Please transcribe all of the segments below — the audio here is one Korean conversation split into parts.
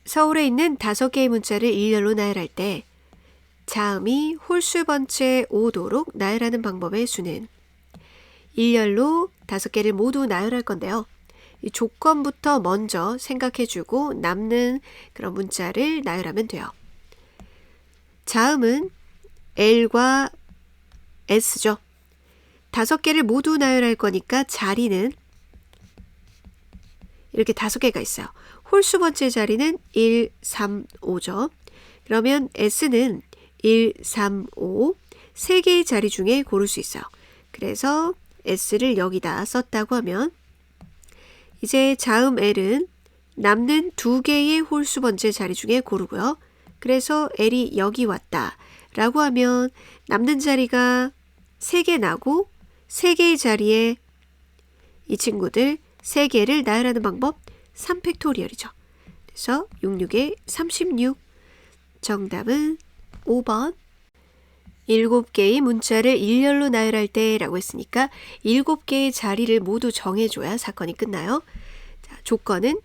서울에 있는 5개의 문자를 일렬로 나열할 때 자음이 홀수 번째 오도록 나열하는 방법의 수는 일렬로 5개를 모두 나열할 건데요. 이 조건부터 먼저 생각해주고 남는 그런 문자를 나열하면 돼요. 자음은 L과 S죠. 5개를 모두 나열할 거니까 자리는 이렇게 5개가 있어요. 홀수 번째 자리는 1, 3, 5죠. 그러면 S는 1, 3, 5, 3개의 자리 중에 고를 수 있어요. 그래서 S를 여기다 썼다고 하면 이제 자음 L은 남는 2개의 홀수 번째 자리 중에 고르고요. 그래서 L이 여기 왔다 라고 하면 남는 자리가 3개 나고 3개의 자리에 이 친구들 3개를 나열하는 방법 3팩토리얼이죠. 그래서 66에 36 정답은 5번. 7개의 문자를 일렬로 나열할 때 라고 했으니까 7개의 자리를 모두 정해줘야 사건이 끝나요. 자, 조건은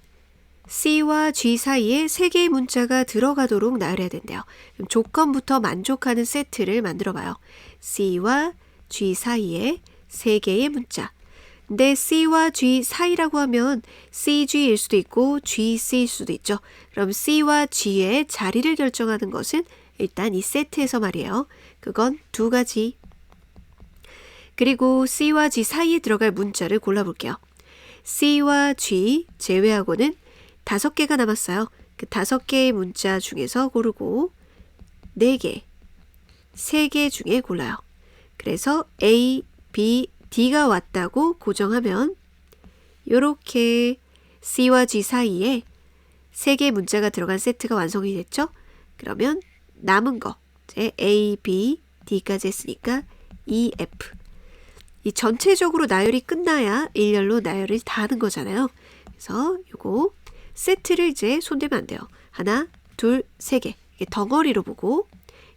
C와 G 사이에 3개의 문자가 들어가도록 나열해야 된대요. 그럼 조건부터 만족하는 세트를 만들어 봐요. C와 G 사이에 3개의 문자. 근데 C와 G 사이라고 하면 CG일 수도 있고 GC일 수도 있죠. 그럼 C와 G의 자리를 결정하는 것은 일단 이 세트에서 말이에요. 그건 2가지. 그리고 C와 G 사이에 들어갈 문자를 골라볼게요. C와 G 제외하고는 5개가 남았어요. 그 5개의 문자 중에서 고르고 4개, 3개 중에 골라요. 그래서 A, B, D가 왔다고 고정하면 이렇게 C와 G 사이에 3개의 문자가 들어간 세트가 완성이 됐죠? 그러면 남은 거 이제 A, B, D까지 했으니까 E, F. 이 전체적으로 나열이 끝나야 일렬로 나열을 다 하는 거잖아요. 그래서 요거 세트를 이제 손대면 안 돼요. 하나, 둘, 3개. 이게 덩어리로 보고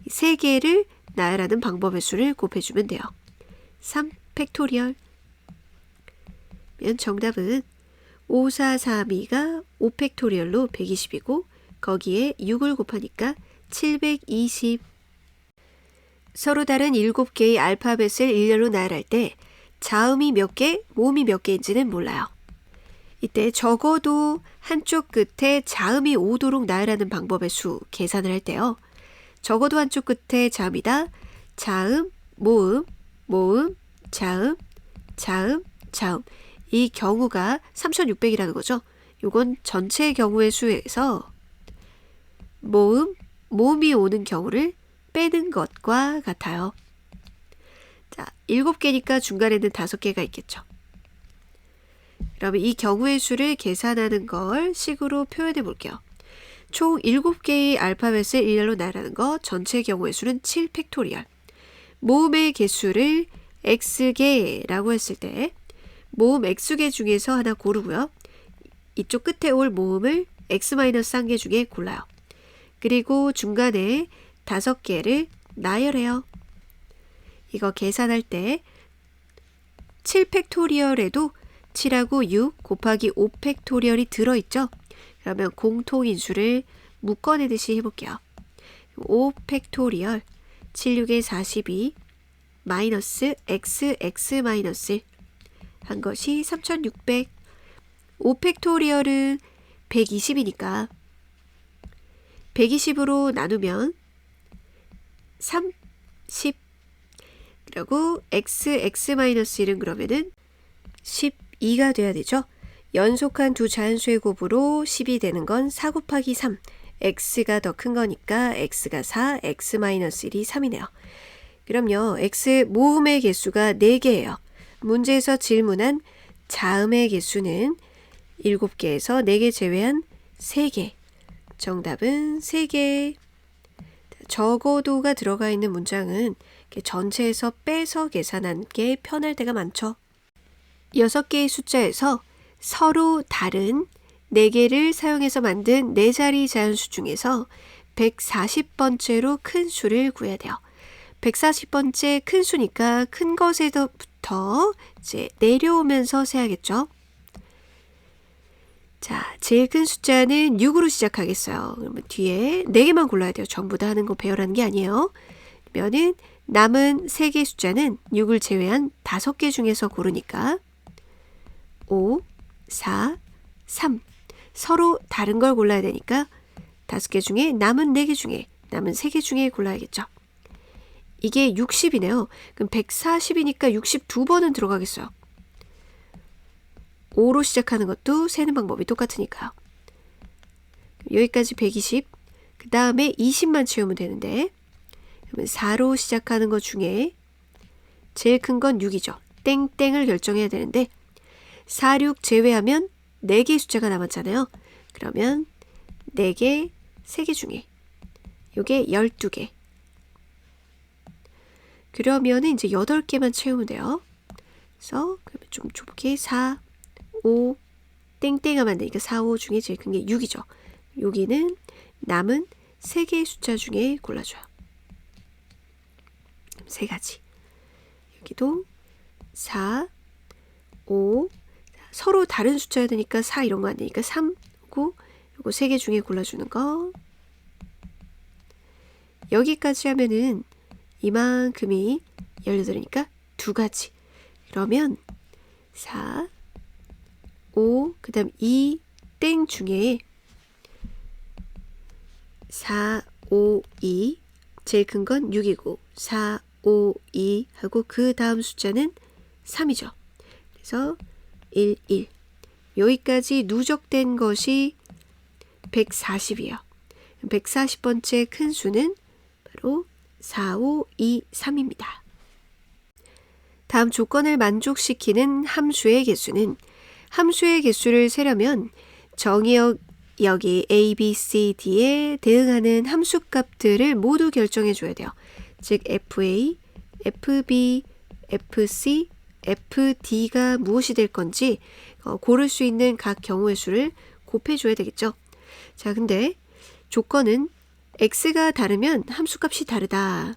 이 3개를 나열하는 방법의 수를 곱해주면 돼요. 3팩토리얼. 면 정답은 5432가 5팩토리얼로 120이고 거기에 6을 곱하니까 720. 서로 다른 7개의 알파벳을 일렬로 나열할 때 자음이 몇 개, 모음이 몇 개인지는 몰라요. 이때 적어도 한쪽 끝에 자음이 오도록 나열하는 방법의 수 계산을 할 때요. 적어도 한쪽 끝에 자음이다. 자음, 모음, 모음, 자음, 자음, 자음. 이 경우가 3600이라는 거죠. 이건 전체 경우의 수에서 모음, 모음이 오는 경우를 빼는 것과 같아요. 자, 7개니까 중간에는 5개가 있겠죠. 그러면 이 경우의 수를 계산하는 걸 식으로 표현해 볼게요. 총 7개의 알파벳을 일렬로 나열하는 거 전체 경우의 수는 7팩토리얼. 모음의 개수를 X개라고 했을 때 모음 X개 중에서 하나 고르고요. 이쪽 끝에 올 모음을 X-1개 중에 골라요. 그리고 중간에 5개를 나열해요. 이거 계산할 때 7팩토리얼에도 7하고 6 곱하기 5팩토리얼이 들어있죠? 그러면 공통인수를 묶어내듯이 해볼게요. 5팩토리얼 7, 6에 42 마이너스 x 마이너스 1 한 것이 3600. 5팩토리얼은 120이니까 120으로 나누면 30. 그리고 x-1은 그러면은 12가 돼야 되죠. 연속한 두 자연수의 곱으로 10이 되는 건 4 곱하기 3. x가 더 큰 거니까 x가 4, x-1이 3이네요. 그럼요. x 모음의 개수가 4개예요. 문제에서 질문한 자음의 개수는 7개에서 4개 제외한 3개. 정답은 3개. 적어도가 들어가 있는 문장은 전체에서 빼서 계산한 게 편할 때가 많죠. 6개의 숫자에서 서로 다른 4개를 사용해서 만든 4자리 자연수 중에서 140번째로 큰 수를 구해야 돼요. 140번째 큰 수니까 큰 것에서부터 이제 내려오면서 세야겠죠. 자, 제일 큰 숫자는 6으로 시작하겠어요. 그러면 뒤에 4개만 골라야 돼요. 전부 다 하는 거 배열하는 게 아니에요. 그러면은 남은 3개의 숫자는 6을 제외한 5개 중에서 고르니까 5, 4, 3. 서로 다른 걸 골라야 되니까 5개 중에 남은 4개 중에 남은 3개 중에 골라야겠죠. 이게 60이네요. 그럼 140이니까 62번은 들어가겠어요. 5로 시작하는 것도 세는 방법이 똑같으니까요. 여기까지 120, 그 다음에 20만 채우면 되는데, 그러면 4로 시작하는 것 중에 제일 큰 건 6이죠. 땡땡을 결정해야 되는데 4, 6 제외하면 4개의 숫자가 남았잖아요. 그러면 4개, 3개 중에 요게 12개. 그러면은 이제 8개만 채우면 돼요. 그래서 그러면 좀 좁게 4, 5, 땡땡하면 되니까 4, 5 중에 제일 큰 게 6이죠. 여기는 남은 3개의 숫자 중에 골라줘요. 3가지. 여기도 4, 5, 서로 다른 숫자여야 되니까 4 이런 거 안 되니까 3, 9, 요거 3개 중에 골라주는 거. 여기까지 하면은 이만큼이 18이니까 2가지. 그러면 4, 5, 그 다음 2, 땡 중에 4, 5, 2, 제일 큰 건 6이고 4, 5, 2 하고 그 다음 숫자는 3이죠. 그래서 1, 1. 여기까지 누적된 것이 140이에요. 140번째 큰 수는 바로 4, 5, 2, 3입니다. 다음 조건을 만족시키는 함수의 개수는 함수의 개수를 세려면 정의역 여기 A, B, C, D에 대응하는 함수값들을 모두 결정해 줘야 돼요. 즉 FA, FB, FC, FD가 무엇이 될 건지 고를 수 있는 각 경우의 수를 곱해줘야 되겠죠. 자, 근데 조건은 X가 다르면 함수값이 다르다.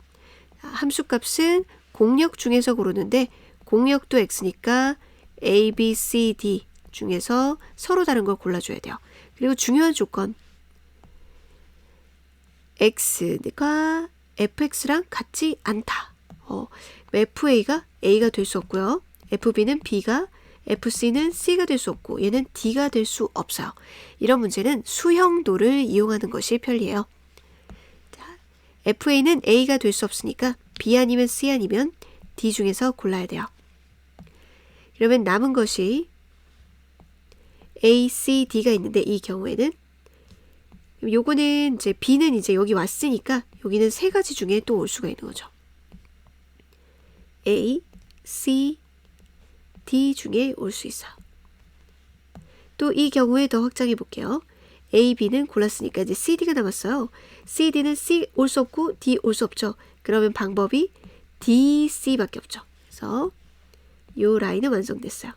함수값은 공역 중에서 고르는데 공역도 X니까 A, B, C, D 중에서 서로 다른 걸 골라줘야 돼요. 그리고 중요한 조건 X가 fx랑 같지 않다. FA가 A가 될 수 없고요. FB는 B가, FC는 C가 될 수 없고 얘는 D가 될 수 없어요. 이런 문제는 수형도를 이용하는 것이 편리해요. 자, FA는 A가 될 수 없으니까 B 아니면 C 아니면 D 중에서 골라야 돼요. 그러면 남은 것이 A, C, D가 있는데 이 경우에는 요거는 이제 B는 이제 여기 왔으니까 여기는 3가지 중에 또 올 수가 있는 거죠. A, C, D 중에 올 수 있어요. 또 이 경우에 더 확장해 볼게요. A, B는 골랐으니까 이제 C, D가 남았어요. C, D는 C 올 수 없고 D 올 수 없죠. 그러면 방법이 D, C밖에 없죠. 그래서 요 라인은 완성됐어요.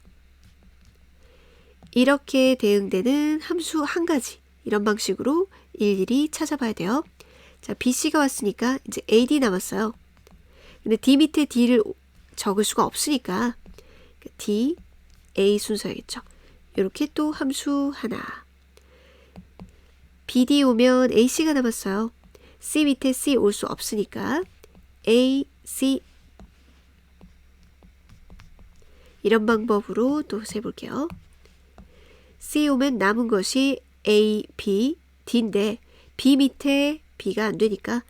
이렇게 대응되는 함수 한 가지 이런 방식으로 일일이 찾아봐야 돼요. 자, BC가 왔으니까 이제 AD 남았어요. 근데 D 밑에 D를 적을 수가 없으니까 D, A 순서야겠죠. 이렇게 또 함수 하나. BD 오면 AC가 남았어요. C 밑에 C 올 수 없으니까 A, C 이런 방법으로 또 세볼게요. C 오면 남은 것이 A, B, D인데 B 밑에 B가 안 되니까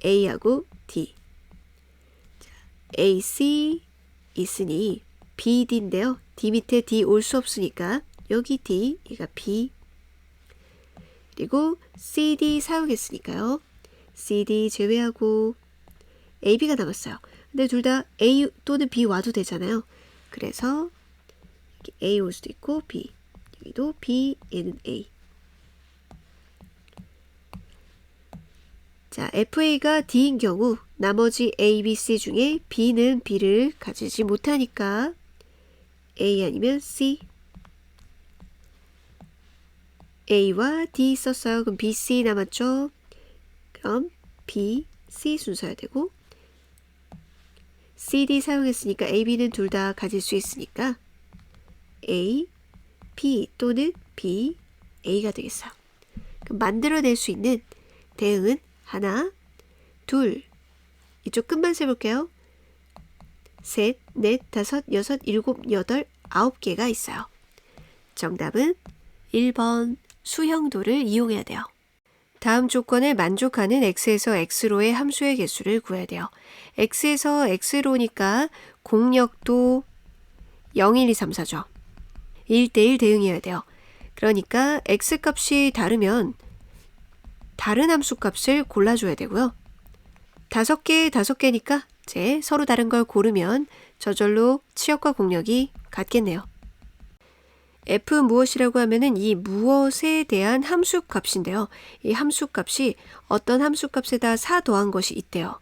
A하고 D. 자, A, C 있으니 B, D인데요. D 밑에 D 올 수 없으니까 여기 D, 얘가 B. 그리고 C, D 사용했으니까요. C, D 제외하고 A, B가 남았어요. 근데 둘 다 A 또는 B 와도 되잖아요. 그래서 A 올 수도 있고 B. 여기도 B, 얘는 A. 자, FA가 D인 경우 나머지 A, B, C 중에 B는 B를 가지지 못하니까 A 아니면 C. A와 D 썼어요. 그럼 B, C 남았죠? 그럼 B, C 순서야 되고 C, D 사용했으니까 A, B는 둘 다 가질 수 있으니까 A, B 또는 B, A가 되겠어요. 그럼 만들어낼 수 있는 대응은 하나, 둘, 이쪽 끝만 세볼게요. 셋, 넷, 다섯, 여섯, 일곱, 여덟, 9개가 있어요. 정답은 1번 수형도를 이용해야 돼요. 다음 조건을 만족하는 x에서 x로의 함수의 개수를 구해야 돼요. x에서 x로니까 공역도 0, 1, 2, 3, 4죠. 1대1 대응해야 돼요. 그러니까 x값이 다르면 다른 함수값을 골라줘야 되고요. 5개니까 이제 서로 다른 걸 고르면 저절로 치역과 공역이 같겠네요. f 무엇이라고 하면은 이 무엇에 대한 함수값인데요. 이 함수값이 어떤 함수값에다 4 더한 것이 있대요.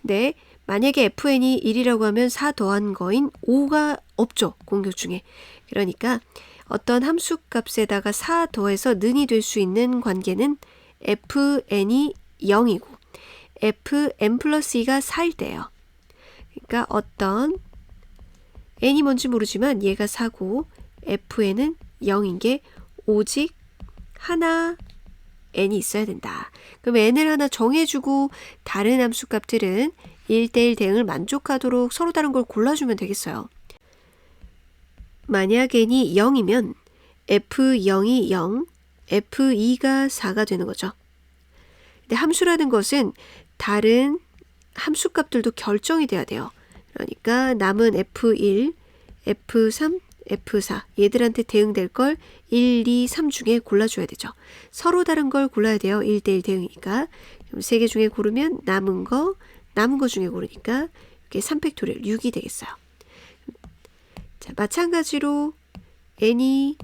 근데 만약에 fn이 1이라고 하면 4 더한 거인 5가 없죠. 공격 중에. 그러니까 어떤 함수값에다가 4 더해서 는이 될 수 있는 관계는 fn이 0이고 fn 플러스 2가 4일 때예요. 그러니까 어떤 n이 뭔지 모르지만 얘가 4고 fn은 0인 게 오직 하나 n이 있어야 된다. 그럼 n을 하나 정해주고 다른 함수값들은 1대1 대응을 만족하도록 서로 다른 걸 골라주면 되겠어요. 만약 n이 0이면 f0이 0, f2가 4가 되는 거죠. 근데 함수라는 것은 다른 함수값들도 결정이 돼야 돼요. 그러니까 남은 f1, f3, F4 얘들한테 대응될 걸 1, 2, 3 중에 골라줘야 되죠. 서로 다른 걸 골라야 돼요. 1대1 대응이니까. 그럼 3개 중에 고르면 남은 거 중에 고르니까 이렇게 3팩토리얼 6이 되겠어요. 자, 마찬가지로 n이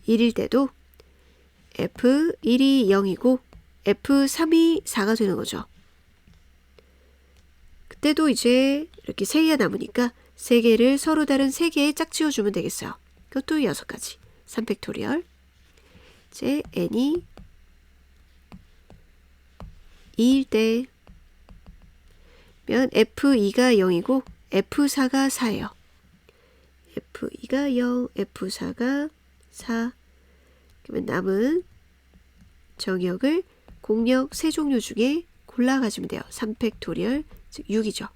1일 때도 F1이 0이고 F3이 4가 되는 거죠. 그때도 이제 이렇게 3개가 남으니까 3개를 서로 다른 3개에 짝지어주면 되겠어요. 그것도 6가지. 3팩토리얼. 이제 n이 2일 때면 f2가 0이고 f4가 4예요. f2가 0, f4가 4. 그러면 남은 정역을 공역 3종류 중에 골라 가지면 돼요. 3팩토리얼, 즉 6이죠.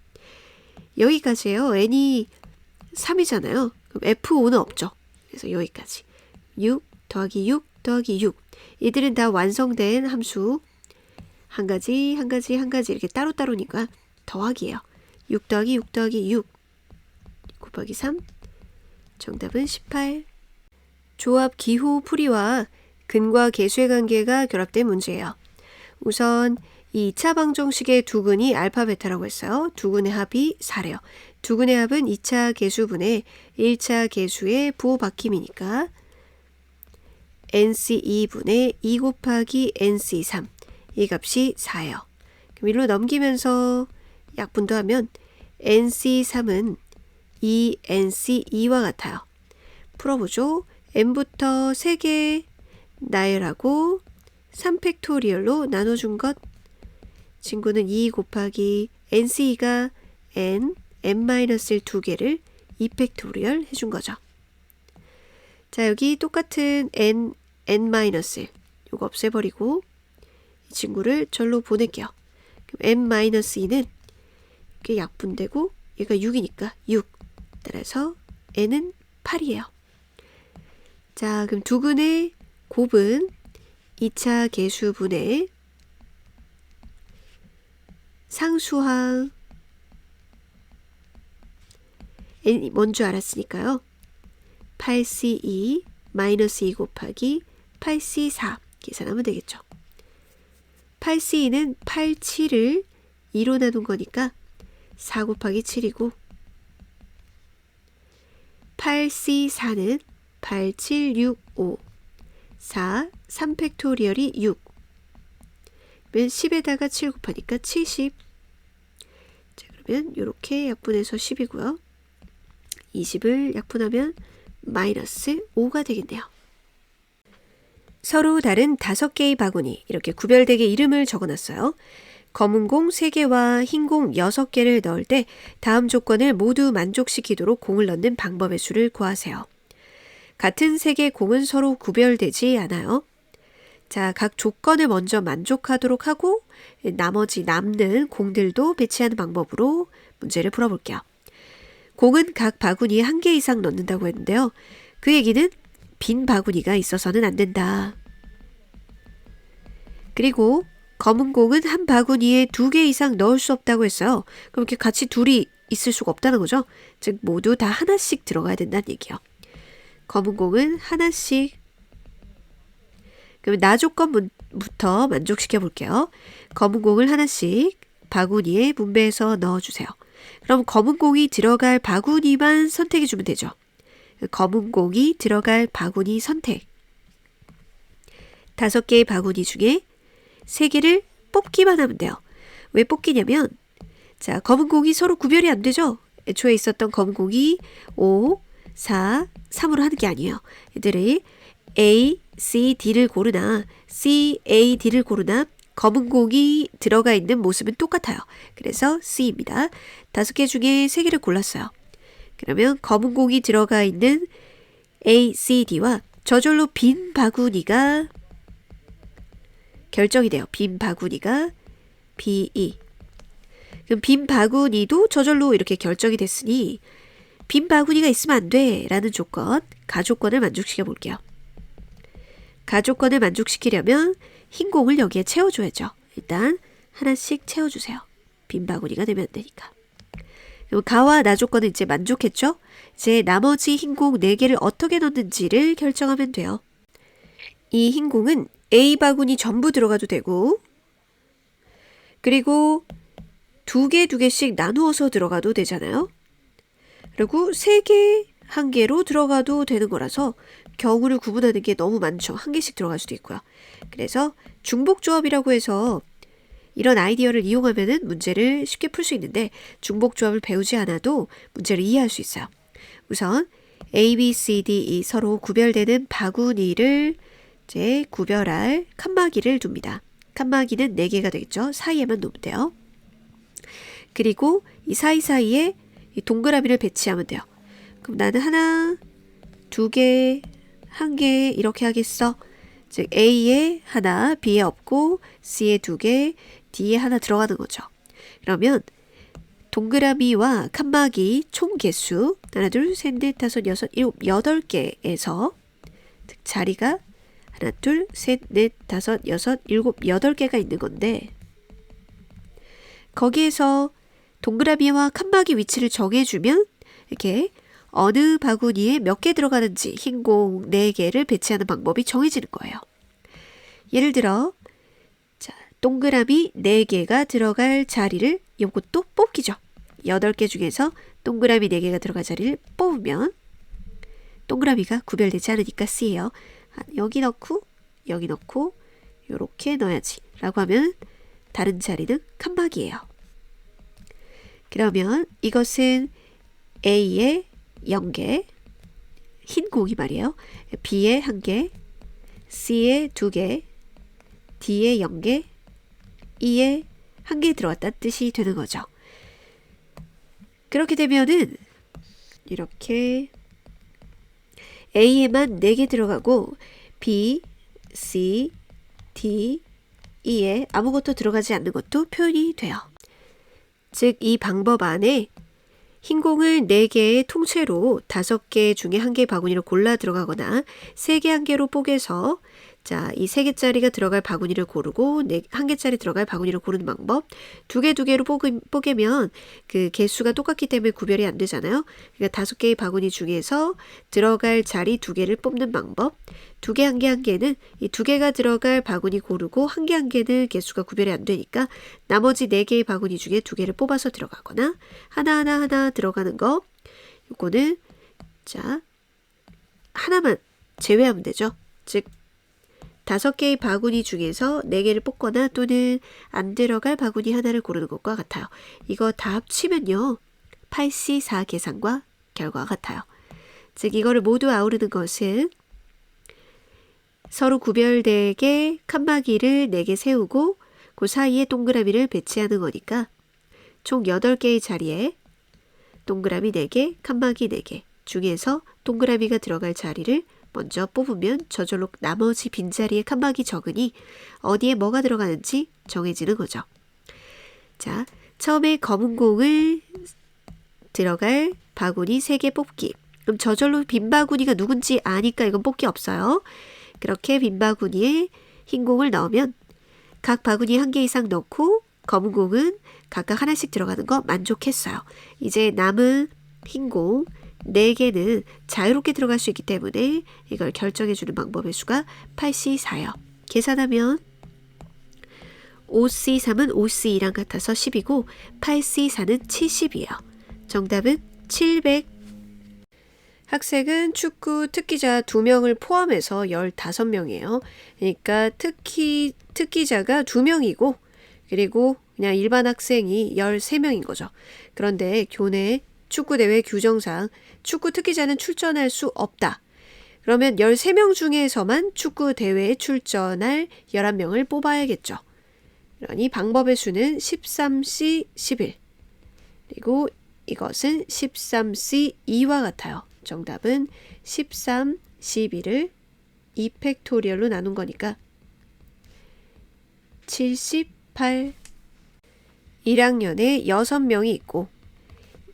여기까지예요. n이 3이잖아요. 그럼 f5는 없죠. 그래서 여기까지. 6 더하기 6 더하기 6. 이들은 다 완성된 함수. 한 가지 이렇게 따로따로니까 더하기예요. 6 더하기 6 더하기 6 곱하기 3. 정답은 18. 조합 기호 풀이와 근과 계수의 관계가 결합된 문제예요. 우선 이 2차 방정식의 두근이 알파 베타라고 했어요. 두근의 합이 4래요. 두근의 합은 2차 계수분의 1차 계수의 부호 바뀜이니까 NC2분의 2 곱하기 NC3 이 값이 4예요. 그럼 일로 넘기면서 약분도하면 NC3은 2NC2와 같아요. 풀어보죠. n부터 3개 나열하고 3팩토리얼로 나눠준 것 친구는 2 곱하기 NC2가 n-1 2개를 2팩토리얼 해준 거죠. 자, 여기 똑같은 n-1 요거 없애버리고 이 친구를 절로 보낼게요. 그럼 n-2는 이렇게 약분되고 얘가 6이니까 6. 따라서 n은 8이에요. 자, 그럼 두근의 곱은 2차 계수분의 상수항 n이 뭔 줄 알았으니까요. 8C2 마이너스 2 곱하기 8C4 계산하면 되겠죠. 8C2는 8, 7을 2로 나눈 거니까 4 곱하기 7이고 8C4는 8, 7, 6, 5 4, 3팩토리얼이 6 그러면 10에다가 7 곱하니까 70. 자, 그러면 이렇게 약분해서 10이고요. 20을 약분하면 마이너스 5가 되겠네요. 서로 다른 5개의 바구니 이렇게 구별되게 이름을 적어놨어요. 검은 공 3개와 흰 공 6개를 넣을 때 다음 조건을 모두 만족시키도록 공을 넣는 방법의 수를 구하세요. 같은 색의 공은 서로 구별되지 않아요. 자, 각 조건을 먼저 만족하도록 하고 나머지 남는 공들도 배치하는 방법으로 문제를 풀어볼게요. 공은 각 바구니에 1개 이상 넣는다고 했는데요. 그 얘기는 빈 바구니가 있어서는 안 된다. 그리고 검은 공은 한 바구니에 2개 이상 넣을 수 없다고 했어요. 그럼 이렇게 같이 둘이 있을 수가 없다는 거죠. 즉 모두 다 하나씩 들어가야 된다는 얘기예요. 검은 공은 하나씩. 그럼 나 조건부터 만족시켜 볼게요. 검은 공을 하나씩 바구니에 분배해서 넣어주세요. 그럼 검은 공이 들어갈 바구니만 선택해 주면 되죠. 검은 공이 들어갈 바구니 선택. 5개의 바구니 중에 3개를 뽑기만 하면 돼요. 왜 뽑기냐면 자, 검은 공이 서로 구별이 안 되죠. 애초에 있었던 검은 공이 5, 4, 3으로 하는 게 아니에요. 얘들이 A, C, D를 고르나 C, A, D를 고르나 검은 공이 들어가 있는 모습은 똑같아요. 그래서 C입니다. 5개 중에 3개를 골랐어요. 그러면 검은 공이 들어가 있는 A, C, D와 저절로 빈 바구니가 결정이 돼요. 빈 바구니가 B, E. 그럼 빈 바구니도 저절로 이렇게 결정이 됐으니 빈 바구니가 있으면 안 돼 라는 조건, 가조건을 만족시켜 볼게요. 가조건을 만족시키려면 흰 공을 여기에 채워줘야죠. 일단 하나씩 채워주세요. 빈 바구니가 되면 안 되니까. 그럼 가와 나 조건은 이제 만족했죠? 이제 나머지 흰 공 4개를 어떻게 넣는지를 결정하면 돼요. 이 흰 공은 A 바구니 전부 들어가도 되고 그리고 2개씩 나누어서 들어가도 되잖아요. 그리고 3개, 1개로 들어가도 되는 거라서 경우를 구분하는 게 너무 많죠. 1개씩 들어갈 수도 있고요. 그래서 중복조합이라고 해서 이런 아이디어를 이용하면 문제를 쉽게 풀 수 있는데 중복조합을 배우지 않아도 문제를 이해할 수 있어요. 우선 A, B, C, D, E 서로 구별되는 바구니를 이제 구별할 칸막이를 둡니다. 칸막이는 4개가 되겠죠. 사이에만 놓으면 돼요. 그리고 이 사이사이에 이 동그라미를 배치하면 돼요. 그럼 나는 하나, 2개, 1개 이렇게 하겠어. 즉 A에 하나, B에 없고 C에 2개, D에 하나 들어가는 거죠. 그러면 동그라미와 칸막이 총 개수 하나, 둘, 셋, 넷, 다섯, 여섯, 일곱, 8개에서 자리가 하나, 둘, 셋, 넷, 다섯, 여섯, 일곱, 8개가 있는 건데 거기에서 동그라미와 칸막이 위치를 정해주면 이렇게 어느 바구니에 몇 개 들어가는지 흰 공 4개를 배치하는 방법이 정해지는 거예요. 예를 들어 자, 동그라미 4개가 들어갈 자리를 이것도 뽑기죠. 8개 중에서 동그라미 4개가 들어갈 자리를 뽑으면 동그라미가 구별되지 않으니까 C예요. 여기 넣고 여기 넣고 이렇게 넣어야지 라고 하면 다른 자리는 칸막이에요. 그러면 이것은 A에 0개, 흰 공이 말이에요. B에 1개, C에 2개, D에 0개, E에 1개 들어갔다는 뜻이 되는 거죠. 그렇게 되면은 이렇게 A에만 4개 들어가고 B, C, D, E에 아무것도 들어가지 않는 것도 표현이 돼요. 즉 이 방법 안에 흰 공을 4개의 통째로 5개 중에 1개 바구니로 골라 들어가거나 3개 1개로 뽀개서 자, 이 3개짜리가 들어갈 바구니를 고르고 1개짜리 들어갈 바구니를 고르는 방법. 2개로 뽀개면 그 개수가 똑같기 때문에 구별이 안 되잖아요. 그러니까 5개의 바구니 중에서 들어갈 자리 2개를 뽑는 방법. 2개, 1개는 이 2개가 들어갈 바구니 고르고 1개, 1개는 개수가 구별이 안 되니까 나머지 4개의 바구니 중에 2개를 뽑아서 들어가거나 하나 들어가는 거. 요거는 자, 하나만 제외하면 되죠. 즉 5개의 바구니 중에서 4개를 뽑거나 또는 안 들어갈 바구니 하나를 고르는 것과 같아요. 이거 다 합치면요. 8C4 계산과 결과가 같아요. 즉 이거를 모두 아우르는 것은 서로 구별되게 칸막이를 4개 세우고 그 사이에 동그라미를 배치하는 거니까 총 8개의 자리에 동그라미 4개, 칸막이 4개 중에서 동그라미가 들어갈 자리를 먼저 뽑으면 저절로 나머지 빈자리에 칸막이 적으니 어디에 뭐가 들어가는지 정해지는 거죠. 자, 처음에 검은 공을 들어갈 바구니 3개 뽑기. 그럼 저절로 빈 바구니가 누군지 아니까 이건 뽑기 없어요. 그렇게 빈 바구니에 흰 공을 넣으면 각 바구니 1개 이상 넣고 검은 공은 각각 하나씩 들어가는 거 만족했어요. 이제 남은 흰 공 4개는 자유롭게 들어갈 수 있기 때문에 이걸 결정해주는 방법의 수가 8C4예요. 계산하면 5C3은 5C2랑 같아서 10이고 8C4는 70이에요. 정답은 700. 학생은 축구 특기자 2명을 포함해서 15명이에요. 그러니까 특기자가 2명이고 그리고 그냥 일반 학생이 13명인 거죠. 그런데 교내 축구대회 규정상 축구 특기자는 출전할 수 없다. 그러면 13명 중에서만 축구대회에 출전할 11명을 뽑아야겠죠. 그러니 방법의 수는 13C 11. 그리고 이것은 13C 2와 같아요. 정답은 13, 12를 2팩토리얼로 나눈 거니까 78. 1학년에 6명이 있고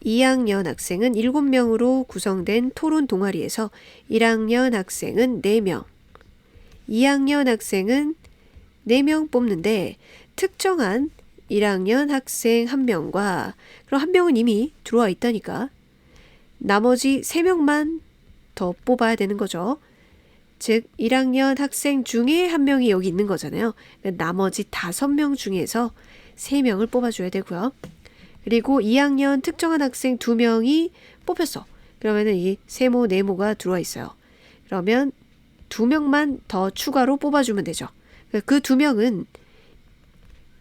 2학년 학생은 7명으로 구성된 토론 동아리에서 1학년 학생은 4명, 2학년 학생은 4명 뽑는데 특정한 1학년 학생 1명과 그럼 1명은 이미 들어와 있다니까 나머지 3명만 더 뽑아야 되는 거죠. 즉 1학년 학생 중에 1명이 여기 있는 거잖아요. 나머지 5명 중에서 3명을 뽑아줘야 되고요. 그리고 2학년 특정한 학생 2명이 뽑혔어. 그러면은 이 세모, 네모가 들어와 있어요. 그러면 2명만 더 추가로 뽑아주면 되죠. 그 2명은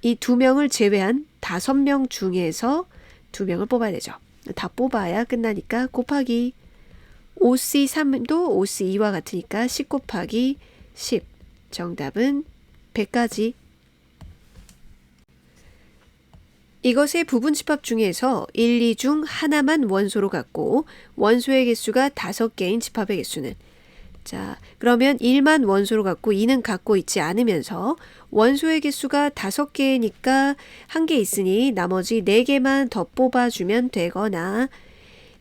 이 2명을 제외한 5명 중에서 2명을 뽑아야 되죠. 다 뽑아야 끝나니까 곱하기 5C3도 5C2와 같으니까 10 곱하기 10. 정답은 100까지. 이것의 부분집합 중에서 1, 2 중 하나만 원소로 갖고 원소의 개수가 5개인 집합의 개수는 자, 그러면 1만 원소로 갖고 2는 갖고 있지 않으면서 원소의 개수가 5개니까 1개 있으니 나머지 4개만 더 뽑아주면 되거나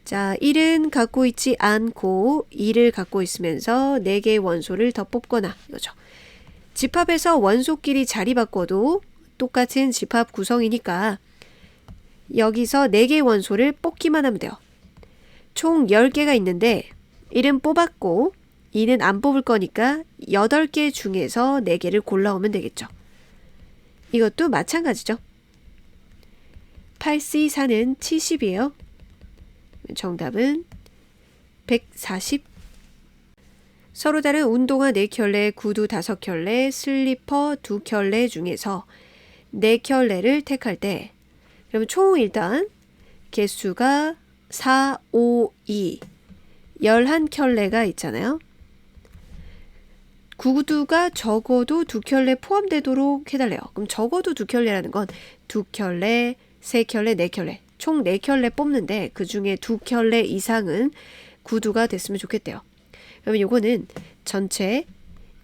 자, 1은 갖고 있지 않고 2를 갖고 있으면서 4개의 원소를 더 뽑거나 이거죠. 집합에서 원소끼리 자리 바꿔도 똑같은 집합 구성이니까 여기서 4개의 원소를 뽑기만 하면 돼요. 총 10개가 있는데 1은 뽑았고 2는 안 뽑을 거니까 8개 중에서 4개를 골라오면 되겠죠. 이것도 마찬가지죠. 8C4는 70이에요. 정답은 140. 서로 다른 운동화 4켤레, 구두 5켤레, 슬리퍼 2켤레 중에서 4켤레를 택할 때 그러면 총 일단 개수가 4, 5, 2 11켤레가 있잖아요. 구두가 적어도 2켤레 포함되도록 해달래요. 그럼 적어도 2켤레라는 건 2켤레, 3켤레, 4켤레 총 4켤레 뽑는데 그 중에 2켤레 이상은 구두가 됐으면 좋겠대요. 그러면 요거는 전체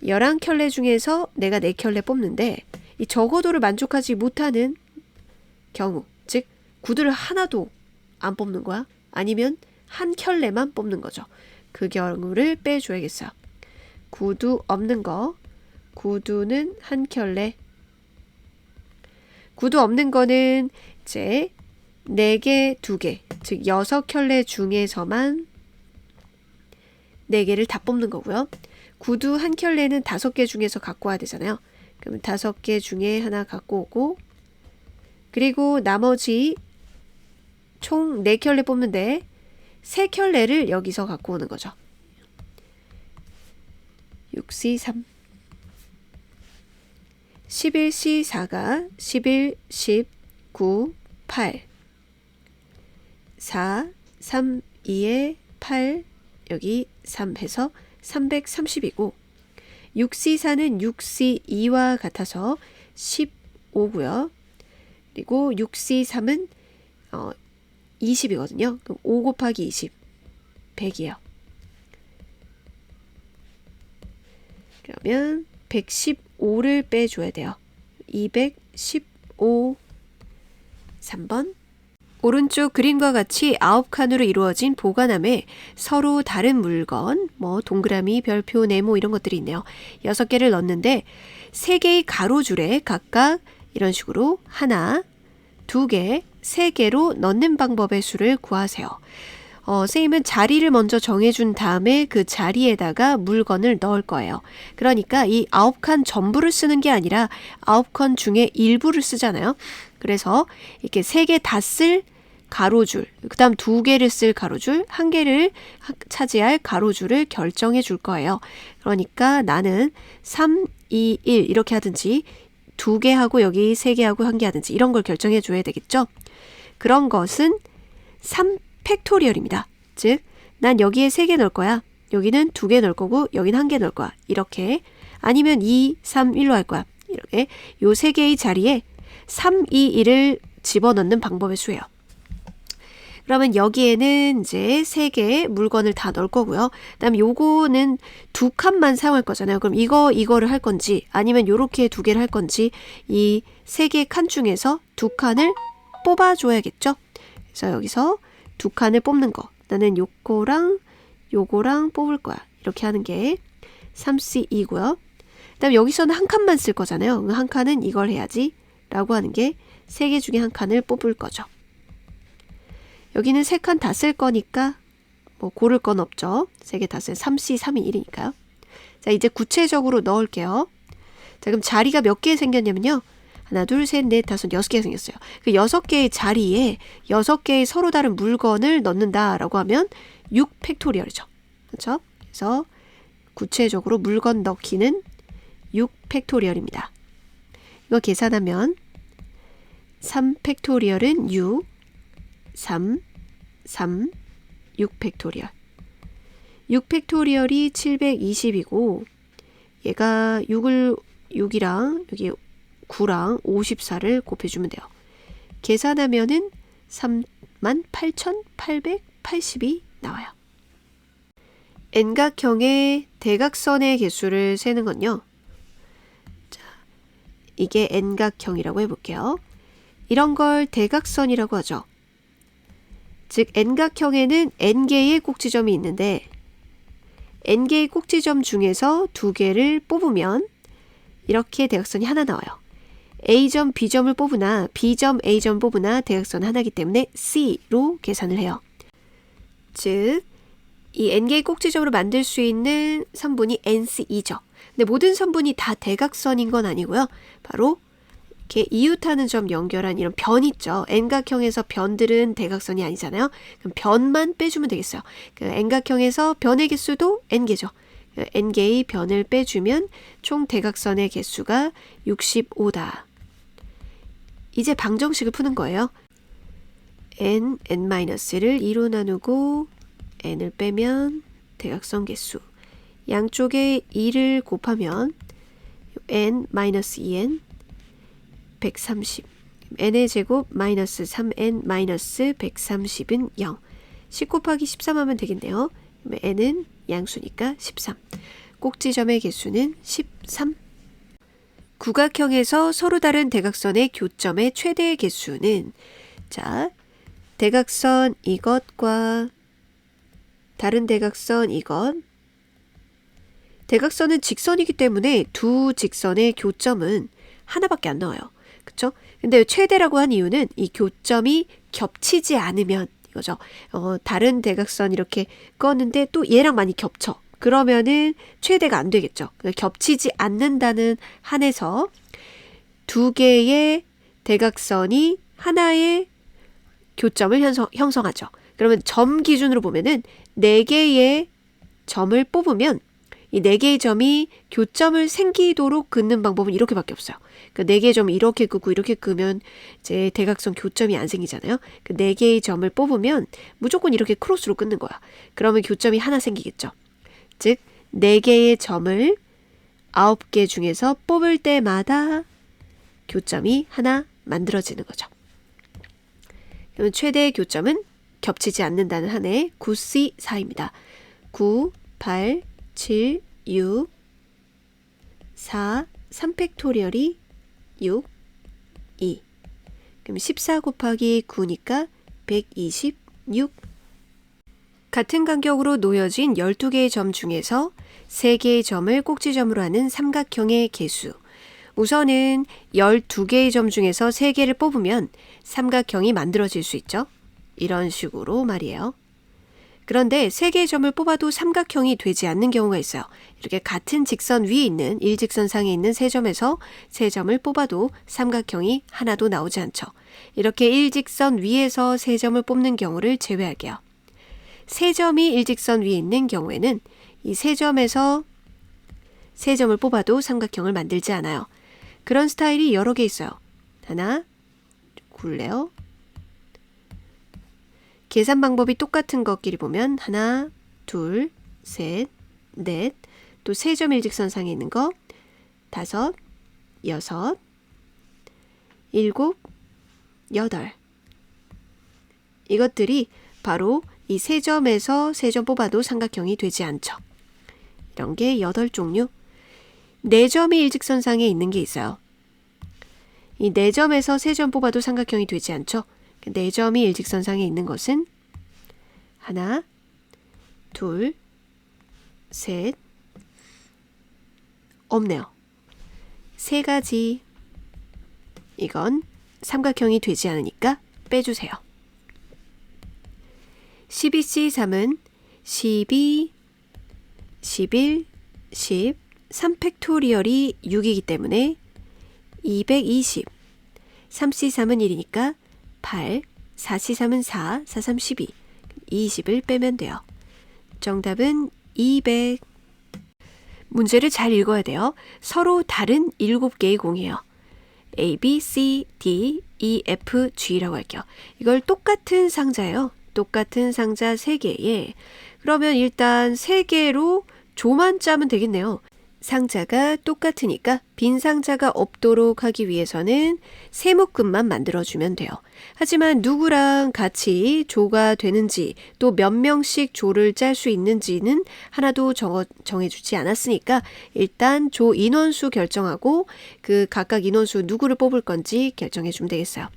11켤레 중에서 내가 4켤레 뽑는데 이 적어도를 만족하지 못하는 경우 즉 구두를 하나도 안 뽑는 거야. 아니면 한 켤레만 뽑는 거죠. 그 경우를 빼줘야겠어요. 구두 없는 거 구두는 한 켤레 구두 없는 거는 이제 4개, 2개 즉 6켤레 중에서만 4개를 다 뽑는 거고요. 구두 한 켤레는 5개 중에서 갖고 와야 되잖아요. 그럼 5개 중에 하나 갖고 오고 그리고 나머지 총 4켤레 뽑는데 3켤레를 여기서 갖고 오는 거죠. 6C3 11C4가 11, 10, 9, 8 4, 3, 2에 8 여기 3 해서 330이고 6C4는 6C2와 같아서 15고요. 그리고 6C3은 20이거든요. 그럼 5 곱하기 20 100이에요. 그러면 115를 빼줘야 돼요. 215. 3번. 오른쪽 그림과 같이 9칸으로 이루어진 보관함에 서로 다른 물건, 뭐 동그라미, 별표, 네모 이런 것들이 있네요. 6개를 넣는데 3개의 가로줄에 각각 이런 식으로 하나, 2개, 3개로 넣는 방법의 수를 구하세요. 선생님은 자리를 먼저 정해준 다음에 그 자리에다가 물건을 넣을 거예요. 그러니까 이 9칸 전부를 쓰는 게 아니라 9칸 중에 일부를 쓰잖아요. 그래서 이렇게 3개 다 쓸 가로줄, 그 다음 2개를 쓸 가로줄, 1개를 차지할 가로줄을 결정해 줄 거예요. 그러니까 나는 3, 2, 1 이렇게 하든지 2개 하고 여기 3개 하고 1개 하든지 이런 걸 결정해 줘야 되겠죠. 그런 것은 3팩토리얼입니다. 즉, 난 여기에 3개 넣을 거야. 여기는 2개 넣을 거고 여기는 1개 넣을 거야. 이렇게. 아니면 2, 3, 1로 할 거야. 이렇게 요 3개의 자리에 3, 2, 1을 집어넣는 방법의 수예요. 그러면 여기에는 이제 3개의 물건을 다 넣을 거고요. 그다음 요거는 2칸만 사용할 거잖아요. 그럼 이거를 할 건지 아니면 요렇게 2개를 할 건지 이 3개의 칸 중에서 2칸을 뽑아줘야겠죠. 그래서 여기서 2칸을 뽑는 거. 나는 요거랑 뽑을 거야. 이렇게 하는 게 3C2고요. 그다음 여기서는 한 칸만 쓸 거잖아요. 한 칸은 이걸 해야지 라고 하는 게 3개 중에 한 칸을 뽑을 거죠. 여기는 3칸 다 쓸 거니까 뭐 고를 건 없죠. 3개 다 쓸 3C, 3이 1이니까요. 자, 이제 구체적으로 넣을게요. 자, 그럼 자리가 몇 개 생겼냐면요. 하나, 둘, 셋, 넷, 다섯, 6개가 생겼어요. 그 6개의 자리에 6개의 서로 다른 물건을 넣는다라고 하면 6팩토리얼이죠. 그렇죠? 그래서 구체적으로 물건 넣기는 6팩토리얼입니다. 이거 계산하면 3팩토리얼은 6, 3, 6팩토리얼. 6팩토리얼이 720이고 얘가 6이랑 여기 9랑 54를 곱해주면 돼요. 계산하면은 38,880이 나와요. N각형의 대각선의 개수를 세는 건요. 자, 이게 N각형이라고 해볼게요. 이런 걸 대각선이라고 하죠. 즉 N각형에는 N개의 꼭지점이 있는데 N개의 꼭지점 중에서 2개를 뽑으면 이렇게 대각선이 하나 나와요. A점, B점을 뽑으나 B점, A점 뽑으나 대각선 하나이기 때문에 C로 계산을 해요. 즉, 이 N개의 꼭지점으로 만들 수 있는 선분이 NC2죠. 근데 모든 선분이 다 대각선인 건 아니고요. 바로 이렇게 이웃하는 점 연결한 이런 변 있죠. N각형에서 변들은 대각선이 아니잖아요. 그럼 변만 빼주면 되겠어요. 그 N각형에서 변의 개수도 N개죠. N개의 변을 빼주면 총 대각선의 개수가 65다. 이제 방정식을 푸는 거예요. N-를 2로 나누고 N을 빼면 대각선 개수. 양쪽에 2를 곱하면 N-2N 130. N의 제곱 마이너스 3N 마이너스 130은 0. 10 곱하기 13 하면 되겠네요. N은 양수니까 13. 꼭지점의 개수는 13. 구각형에서 서로 다른 대각선의 교점의 최대의 개수는 자, 대각선 이것과 다른 대각선 이것. 대각선은 직선이기 때문에 두 직선의 교점은 하나밖에 안 나와요. 그쵸? 근데 최대라고 한 이유는 이 교점이 겹치지 않으면 이거죠. 다른 대각선 이렇게 껐는데 또 얘랑 많이 겹쳐. 그러면은 최대가 안 되겠죠. 겹치지 않는다는 한에서 2개의 대각선이 하나의 교점을 형성하죠. 그러면 점 기준으로 보면은 4개의 점을 뽑으면 이 4개의 점이 교점을 생기도록 긋는 방법은 이렇게밖에 없어요. 그 4개의 점을 이렇게 긋고 이렇게 끄면 이제 대각선 교점이 안 생기잖아요. 그 4개의 점을 뽑으면 무조건 이렇게 크로스로 긋는 거야. 그러면 교점이 하나 생기겠죠. 즉 4개의 점을 9개 중에서 뽑을 때마다 교점이 하나 만들어지는 거죠. 그러면 최대의 교점은 겹치지 않는다는 한에 9C4입니다. 9, 8, 7, 6, 4, 3팩토리얼이 6, 2. 그럼 14 곱하기 9니까 126. 같은 간격으로 놓여진 12개의 점 중에서 3개의 점을 꼭지점으로 하는 삼각형의 개수. 우선은 12개의 점 중에서 3개를 뽑으면 삼각형이 만들어질 수 있죠. 이런 식으로 말이에요. 그런데 3개의 점을 뽑아도 삼각형이 되지 않는 경우가 있어요. 이렇게 같은 직선 위에 있는 일직선상에 있는 3점에서 3점을 뽑아도 삼각형이 하나도 나오지 않죠. 이렇게 일직선 위에서 3점을 뽑는 경우를 제외할게요. 3점이 일직선 위에 있는 경우에는 이 3점에서 3점을 뽑아도 삼각형을 만들지 않아요. 그런 스타일이 여러 개 있어요. 하나, 굴래요. 계산 방법이 똑같은 것끼리 보면 하나, 둘, 셋, 넷, 또 3점 일직선상에 있는 거 5, 6, 7, 8. 이것들이 바로 이 3점에서 3점 뽑아도 삼각형이 되지 않죠. 이런 게 8종류. 4점이 일직선상에 있는 게 있어요. 이 4점에서 3점 뽑아도 삼각형이 되지 않죠. 4점이 일직선상에 있는 것은 하나, 둘, 셋, 없네요. 3가지. 이건 삼각형이 되지 않으니까 빼주세요. 12C3은 12, 11, 10, 3팩토리얼이 6이기 때문에 220. 3C3은 1이니까 8, 4C3은 4, 4, 3, 12. 20을 빼면 돼요. 정답은 200. 문제를 잘 읽어야 돼요. 서로 다른 7개의 공이에요. A, B, C, D, E, F, G라고 할게요. 이걸 똑같은 상자예요. 똑같은 상자 3개에 그러면 일단 3개로 조만 짜면 되겠네요. 상자가 똑같으니까 빈 상자가 없도록 하기 위해서는 세묶음만 만들어주면 돼요. 하지만 누구랑 같이 조가 되는지 또 몇 명씩 조를 짤 수 있는지는 하나도 정해주지 않았으니까 일단 조 인원수 결정하고 그 각각 인원수 누구를 뽑을 건지 결정해주면 되겠어요.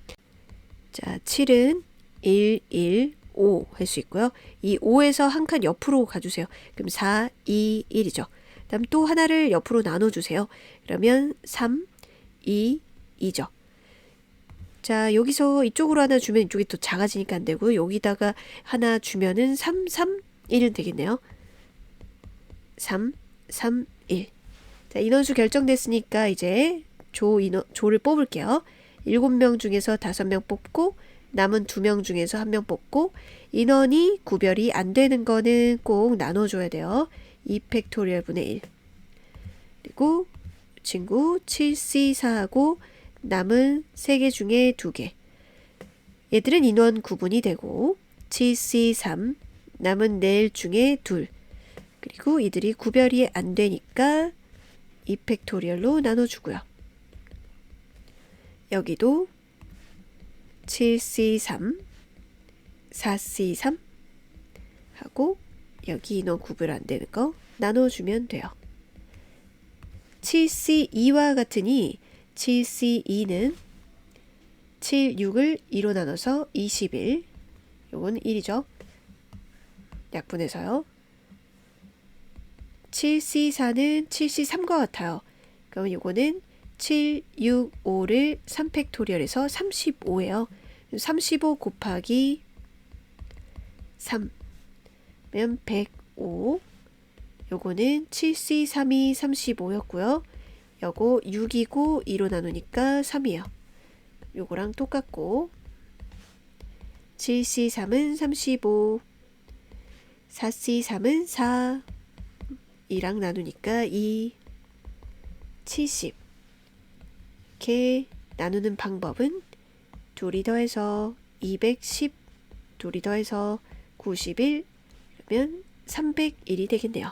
자, 7은 1, 1, 5 할 수 있고요. 이 5에서 한 칸 옆으로 가주세요. 그럼 4, 2, 1이죠. 다음 또 하나를 옆으로 나눠주세요. 그러면 3, 2, 2죠. 자, 여기서 이쪽으로 하나 주면 이쪽이 더 작아지니까 안 되고 여기다가 하나 주면은 3, 3, 1은 되겠네요. 3, 3, 1. 자, 인원수 결정됐으니까 이제 조를 뽑을게요. 7명 중에서 5명 뽑고 남은 2명 중에서 1명 뽑고 인원이 구별이 안 되는 거는 꼭 나눠줘야 돼요. 2팩토리얼 분의 1. 그리고 친구 7C4하고 남은 3개 중에 2개. 얘들은 인원 구분이 되고 7C3 남은 4 중에 2. 그리고 이들이 구별이 안 되니까 2팩토리얼로 나눠주고요. 여기도 7C3, 4C3 하고 여기 인원 구별 안 되는 거 나눠주면 돼요. 7C2와 같으니 7C2는 7, 6을 2로 나눠서 21. 요건 1이죠. 약분해서요. 7C4는 7C3과 같아요. 그럼 요거는 7, 6, 5를 3팩토리얼에서 35예요. 35 곱하기 3 면 105. 요거는 7C3이 35였고요. 요거 6이고 2로 나누니까 3이에요. 요거랑 똑같고 7C3은 35, 4C3은 4, 2랑 나누니까 2, 70. 이렇게 나누는 방법은 둘이 더해서 210, 둘이 더해서 91, 그러면 301이 되겠네요.